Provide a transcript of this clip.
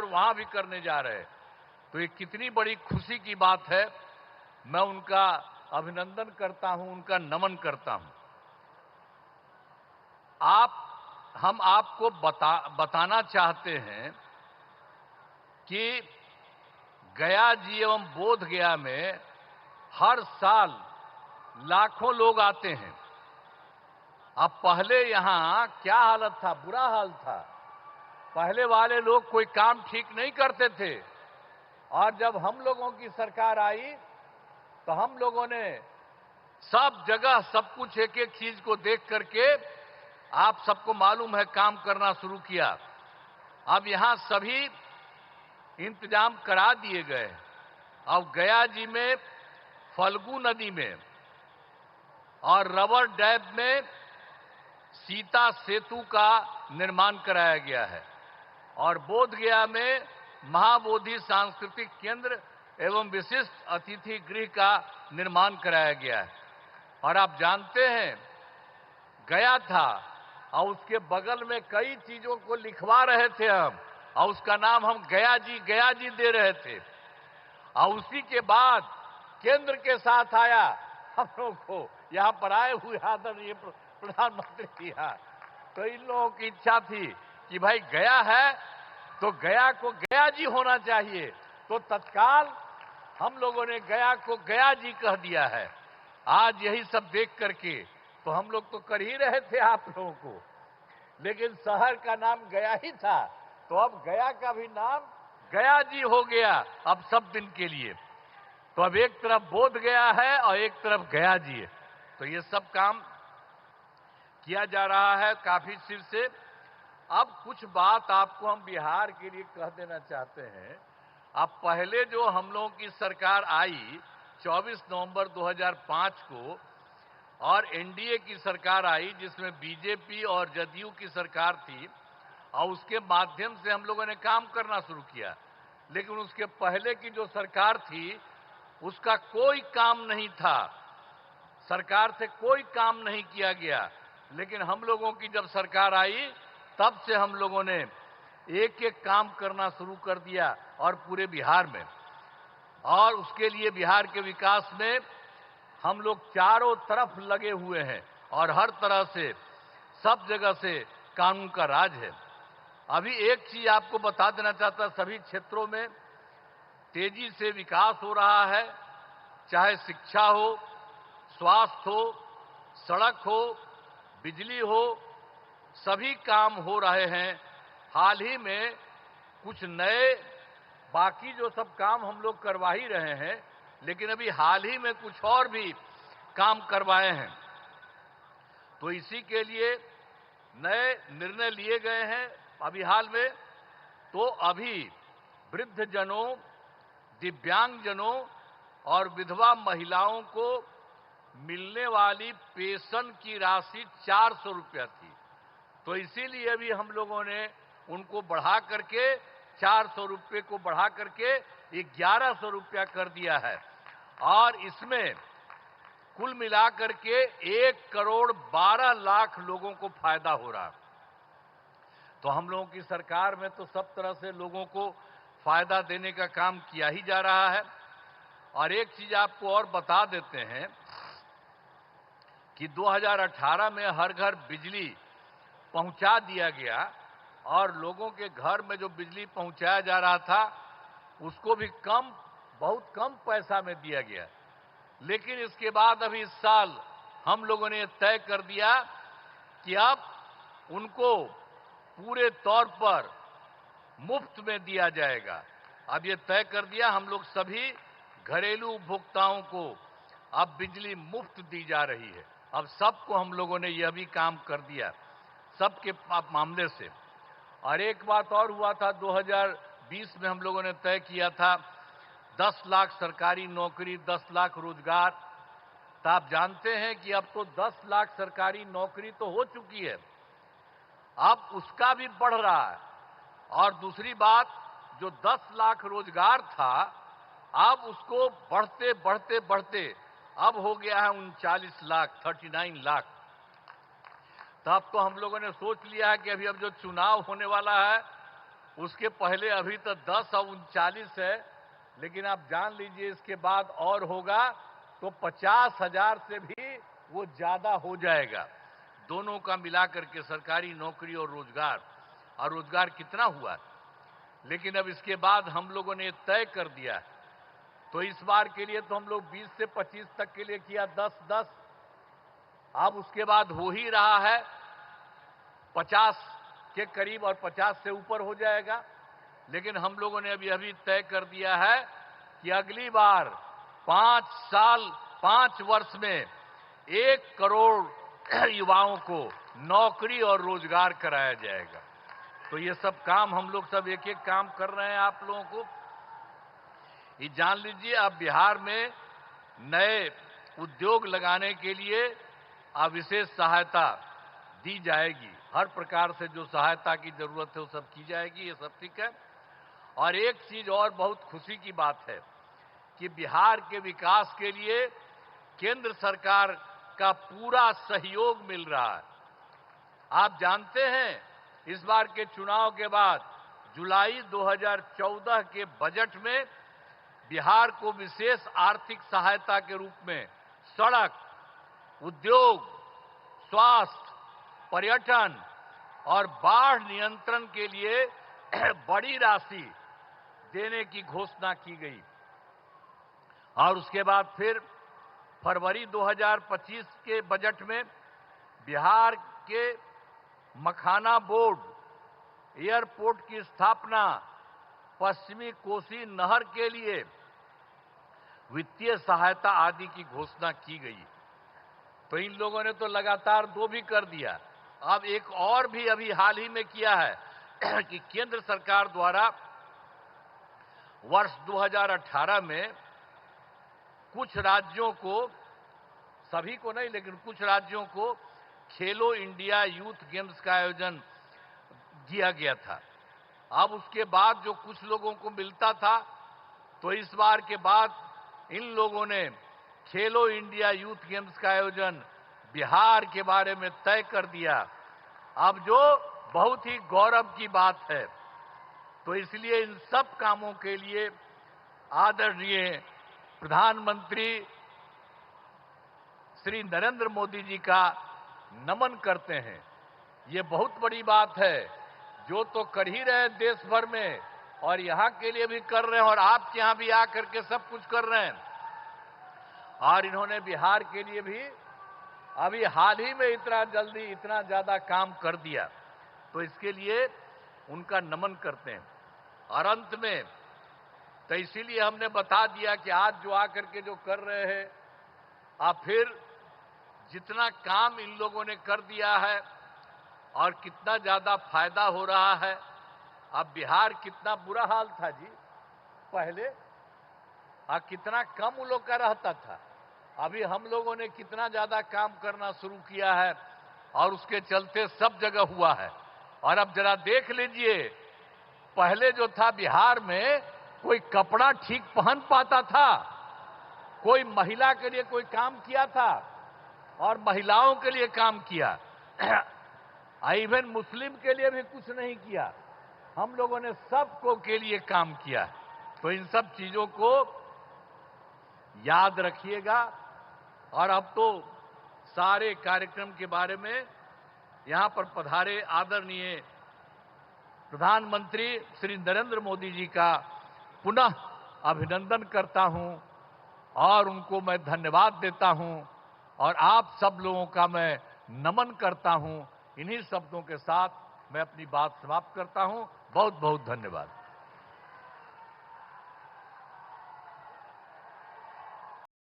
और वहां भी करने जा रहे हैं। तो ये कितनी बड़ी खुशी की बात है। मैं उनका अभिनंदन करता हूं, उनका नमन करता हूं। हम आपको बताना चाहते हैं कि गया जी एवं बोध गया में हर साल लाखों लोग आते हैं। अब पहले यहां क्या हालत था, बुरा हाल था। पहले वाले लोग कोई काम ठीक नहीं करते थे, और जब हम लोगों की सरकार आई तो हम लोगों ने सब जगह सब कुछ एक एक चीज को देख करके, आप सबको मालूम है, काम करना शुरू किया। अब यहां सभी इंतजाम करा दिए गए। अब गया जी में फल्गु नदी में और रबर डैम में सीता सेतु का निर्माण कराया गया है, और बोध गया में महाबोधि सांस्कृतिक केंद्र एवं विशिष्ट अतिथि गृह का निर्माण कराया गया है। और आप जानते हैं, गया था और उसके बगल में कई चीजों को लिखवा रहे थे हम, और उसका नाम हम गया जी दे रहे थे। और उसी के बाद केंद्र के साथ आया हम लोगों को यहां पर आए हुए आदरणीय प्रधानमंत्री यहाँ। तो इन लोगों की इच्छा थी कि भाई गया है तो गया को गया जी होना चाहिए, तो तत्काल हम लोगों ने गया को गया जी कह दिया है। आज यही सब देख करके तो हम लोग तो कर ही रहे थे आप लोगों को, लेकिन शहर का नाम गया ही था, तो अब गया का भी नाम गया जी हो गया अब सब दिन के लिए। तो अब एक तरफ बोध गया है और एक तरफ गया जी है। तो ये सब काम किया जा रहा है काफी चिर से। अब कुछ बात आपको हम बिहार के लिए कह देना चाहते हैं। अब पहले जो हम लोगों की सरकार आई 24 नवंबर 2005 को, और एनडीए की सरकार आई जिसमें बीजेपी और जदयू की सरकार थी, और उसके माध्यम से हम लोगों ने काम करना शुरू किया। लेकिन उसके पहले की जो सरकार थी उसका कोई काम नहीं था, सरकार से कोई काम नहीं किया गया। लेकिन हम लोगों की जब सरकार आई तब से हम लोगों ने एक एक काम करना शुरू कर दिया, और पूरे बिहार में। और उसके लिए बिहार के विकास में हम लोग चारों तरफ लगे हुए हैं, और हर तरह से सब जगह से कानून का राज है। अभी एक चीज आपको बता देना चाहता, सभी क्षेत्रों में तेजी से विकास हो रहा है, चाहे शिक्षा हो, स्वास्थ्य हो, सड़क हो, बिजली हो, सभी काम हो रहे हैं। हाल ही में कुछ नए, बाकी जो सब काम हम लोग करवा ही रहे हैं, लेकिन अभी हाल ही में कुछ और भी काम करवाए हैं। तो इसी के लिए नए निर्णय लिए गए हैं अभी हाल में। तो अभी वृद्धजनों, दिव्यांगजनों और विधवा महिलाओं को मिलने वाली पेंशन की राशि 400 रुपया थी, तो इसीलिए अभी हम लोगों ने उनको बढ़ा करके 400 रुपये को बढ़ा करके 1100 रुपया कर दिया है। और इसमें कुल मिलाकर के 1 करोड़ 12 लाख लोगों को फायदा हो रहा है। तो हम लोगों की सरकार में तो सब तरह से लोगों को फायदा देने का काम किया ही जा रहा है। और एक चीज आपको और बता देते हैं कि 2018 में हर घर बिजली पहुंचा दिया गया, और लोगों के घर में जो बिजली पहुंचाया जा रहा था उसको भी बहुत कम पैसा में दिया गया। लेकिन इसके बाद अभी इस साल हम लोगों ने तय कर दिया कि अब उनको पूरे तौर पर मुफ्त में दिया जाएगा। अब ये तय कर दिया, हम लोग सभी घरेलू उपभोक्ताओं को अब बिजली मुफ्त दी जा रही है। अब सबको हम लोगों ने यह भी काम कर दिया, सबके मामले से। और एक बात और हुआ था, 2020 में हम लोगों ने तय किया था 10 लाख सरकारी नौकरी, 10 लाख रोजगार। तो आप जानते हैं कि अब तो 10 लाख सरकारी नौकरी तो हो चुकी है, अब उसका भी बढ़ रहा है। और दूसरी बात, जो 10 लाख रोजगार था, अब उसको बढ़ते बढ़ते बढ़ते अब हो गया है 39 लाख, 39 लाख। तब तो हम लोगों ने सोच लिया है कि अभी अब जो चुनाव होने वाला है उसके पहले अभी तो 10 और 39 है, लेकिन आप जान लीजिए इसके बाद और होगा तो 50,000 से भी वो ज्यादा हो जाएगा। दोनों का मिलाकर के सरकारी नौकरी और रोजगार कितना हुआ। लेकिन अब इसके बाद हम लोगों ने तय कर दिया है, तो इस बार के लिए तो हम लोग 20 से 25 तक के लिए किया 10-10। अब उसके बाद हो ही रहा है 50 के करीब और 50 से ऊपर हो जाएगा। लेकिन हम लोगों ने अभी तय कर दिया है कि अगली बार 5 वर्ष में 1 करोड़ युवाओं को नौकरी और रोजगार कराया जाएगा। तो ये सब काम हम लोग सब एक एक काम कर रहे हैं। आप लोगों को ये जान लीजिए, अब बिहार में नए उद्योग लगाने के लिए विशेष सहायता दी जाएगी। हर प्रकार से जो सहायता की जरूरत है वो सब की जाएगी, ये सब ठीक है। और एक चीज और बहुत खुशी की बात है कि बिहार के विकास के लिए केंद्र सरकार का पूरा सहयोग मिल रहा है। आप जानते हैं, इस बार के चुनाव के बाद जुलाई 2014 के बजट में बिहार को विशेष आर्थिक सहायता के रूप में सड़क, उद्योग, स्वास्थ्य, पर्यटन और बाढ़ नियंत्रण के लिए बड़ी राशि देने की घोषणा की गई। और उसके बाद फिर फरवरी 2025 के बजट में बिहार के मखाना बोर्ड, एयरपोर्ट की स्थापना, पश्चिमी कोसी नहर के लिए वित्तीय सहायता आदि की घोषणा की गई। तो इन लोगों ने तो लगातार 2 भी कर दिया। अब एक और भी अभी हाल ही में किया है कि केंद्र सरकार द्वारा वर्ष 2018 में कुछ राज्यों को, सभी को नहीं लेकिन कुछ राज्यों को खेलो इंडिया यूथ गेम्स का आयोजन किया गया था। अब उसके बाद जो कुछ लोगों को मिलता था, तो इस बार के बाद इन लोगों ने खेलो इंडिया यूथ गेम्स का आयोजन बिहार के बारे में तय कर दिया। अब जो बहुत ही गौरव की बात है। तो इसलिए इन सब कामों के लिए आदरणीय प्रधानमंत्री श्री नरेंद्र मोदी जी का नमन करते हैं। ये बहुत बड़ी बात है, जो तो कर ही रहे हैं देश भर में, और यहां के लिए भी कर रहे हैं, और आपके यहां भी आकर के सब कुछ कर रहे हैं। और इन्होंने बिहार के लिए भी अभी हाल ही में इतना जल्दी इतना ज्यादा काम कर दिया, तो इसके लिए उनका नमन करते हैं। और अंत में तो इसीलिए हमने बता दिया कि आज जो आकर के जो कर रहे हैं, आप फिर जितना काम इन लोगों ने कर दिया है और कितना ज्यादा फायदा हो रहा है। अब बिहार कितना बुरा हाल था जी पहले, कितना कम उन लोग का रहता था। अभी हम लोगों ने कितना ज्यादा काम करना शुरू किया है, और उसके चलते सब जगह हुआ है। और अब जरा देख लीजिए, पहले जो था बिहार में कोई कपड़ा ठीक पहन पाता था, कोई महिला के लिए कोई काम किया था, और महिलाओं के लिए काम किया, इवन मुस्लिम के लिए भी कुछ नहीं किया। हम लोगों ने सबको के लिए काम किया। तो इन सब चीजों को याद रखिएगा। और अब तो सारे कार्यक्रम के बारे में यहां पर पधारे आदरणीय प्रधानमंत्री श्री नरेंद्र मोदी जी का पुनः अभिनंदन करता हूं और उनको मैं धन्यवाद देता हूं, और आप सब लोगों का मैं नमन करता हूं। इन्हीं शब्दों के साथ मैं अपनी बात समाप्त करता हूं। बहुत बहुत धन्यवाद।